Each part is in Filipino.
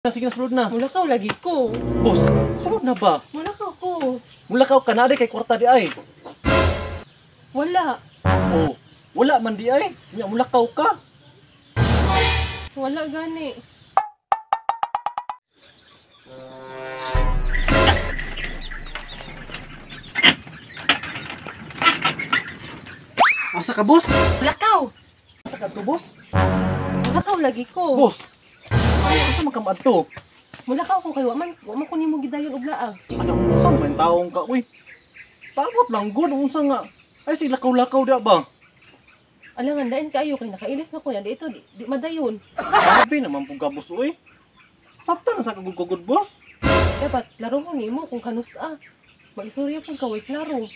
Sige na, sulod na. Mulakaw lagi ko. Boss, sulod na ba? Mulakaw ko. Mulakaw ka na di kay kwarta di ay. Wala. Oh, wala man di ay. Nya mulakaw ka. Wala gani. Asa ka, boss? Mulakaw. Asa ka to, boss? Mulakaw lagi ko. Boss. Ay, asa man ka maadto? Mulakaw ko kay wa man ko nimo gidayon og laag. Ano unsa man taong ka, uy? Paabot lang gud unsa nga. Ay si lakaw-lakaw da ba? Alangan dain kaayo kay nakailis na ko yan dito di madayon. Grabe naman pug ka, boss, uy. Sakta na sa kagud-kagud, boss. Dapat laro mo nimo kung kanusta. Maisurya pag kaway klaro.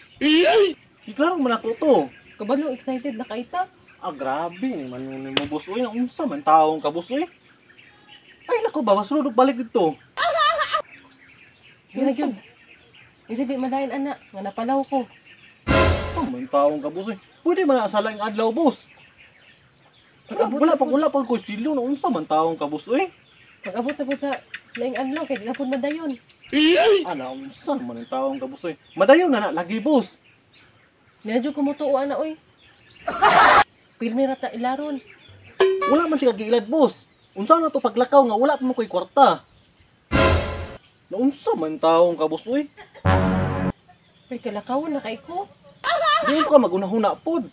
Iklaro man ako to. Kabalo excited na kaita. Ah, grabe naman yun mo, boss, uy. Unsa man taong ka, boss, uy? Ay, lako ba? Masulod balik dito. Sila gyud. Isa di madayon ana nga napalaw ko. Oh, man taong ka, boss, uy. Pwede man asala yung adlaw, boss. Pag-abot Wala pa ko silo na unsa man taong ka, boss, uy. Pag-abot na po sa laing adlaw kay di na po madayon. Ana, unsa man yung taong ka, boss, uy. Madayon na lagi, boss. Medyo kumutuo ana oy. Pirmi rata ilaron. Wala man siya kagiilad, boss. Unsa na to paglakaw nga wala pa mo ko'y kwarta. Naunsa man taong ka, boss, uy. Kay kalakaw na kay ko. Di ka magunahuna pod.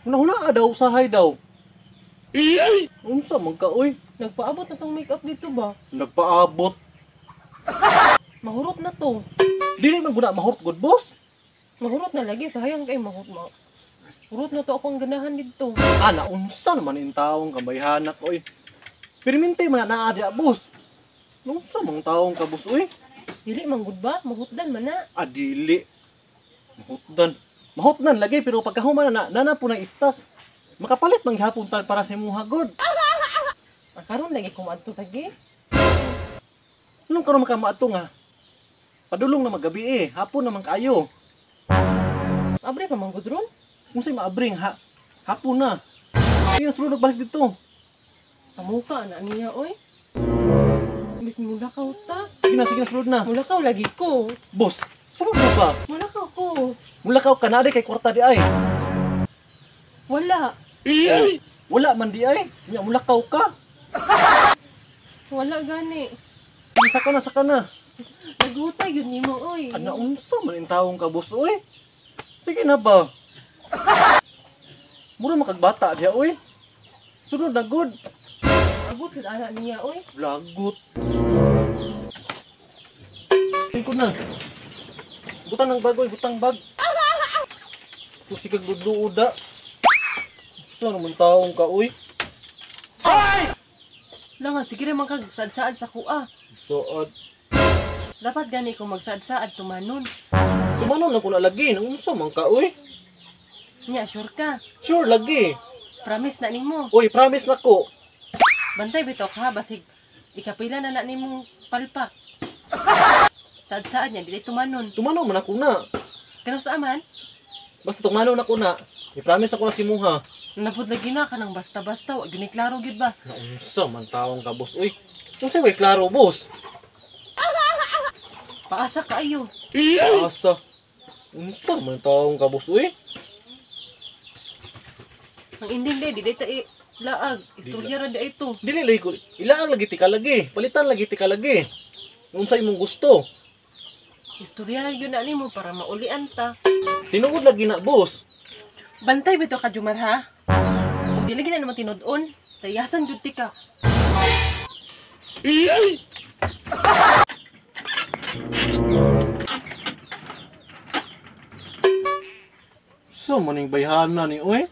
Hunahuna daw, usahay daw. Unsa man ka, uy. Nagpaabot na tong makeup dito ba? Nagpaabot. Mahurot na to. Dili man guna mahurot good, boss. Mahurot na lagi sayang kay mahurot mo. Hurot na to akong ganahan dito. Ana, unsa naman yung taong kabayhanak, uy. Pirminte man na adya, boss. Unsa mang taong ka, boss, uy. Dili manggod ba? Mahutdan man na. Adili. Mahutdan. Mahutdan lagi pero pagkahuman na nana po ng stock. Makapalit mang gihapon para sa imong hagod. Karon lagi ko maadto tagi. Anong karon makamaato nga? Padulong na magabi eh. Hapon naman kaayo. Abre pa manggod ron. Kung sa'yo maabring, hapon na. Sige, sulod balik dito. Kamuka na niya oy. Bis mulakaw ta. Sige na, sulod na. Mulakaw lagi ko. Boss, sulod na ba? Mulakaw ko. Mulakaw ka na di kay kwarta di ay. Wala. Wala man di ay. Nya mulakaw ka. Wala gani. Saka na. Nagutay yun nimo oy. Ana, unsa man yung taong ka, boss, uy. Sige na ba? Mura makagbata diya, uy. Sunod na good. Abot yun ana niya oy. Lagot. Tingko na. Butang ng bag, uy. Butang bag. Pusi kag gudluuda. Unsa naman taong ka, uy. Langan sige naman kag sad-saad sa kuha. Sood. Dapat gani ko magsad-saad tumanon. Tumanon na ko na lagi. Unsa man ka, uy. Nya sure ka. Sure, lagi. Promise na nimo. Uy, promise na ko. Bantay bitok ha basig ikapila na nimo palpak. Sad-saad niya dili tumanon. Tumanon man ako na. Kano sa aman? Basta tumanon ako na. I-promise ako na si Muha. Napud lagi na kanang basta-basta wa gini klaro gid ba? Naunsa man taong ka, boss, uy. Unsa way klaro, boss? Paasa kaayo. Asa. Unsa man taong ka, boss, uy? Ang ending day di ta laag. Istorya ra di ito. Dili lagi ko. Ilaang lagi tika lagi. Palitan lagi tika lagi. Unsa imong gusto? Istorya ra gyud na nimo para maulian ta. Tinuod lagi na, boss. Bantay bitaw ka Jumar ha. Ug dili gyud na naman tinud-on. Tayasan jud tika. So maning bayhana ni, uy.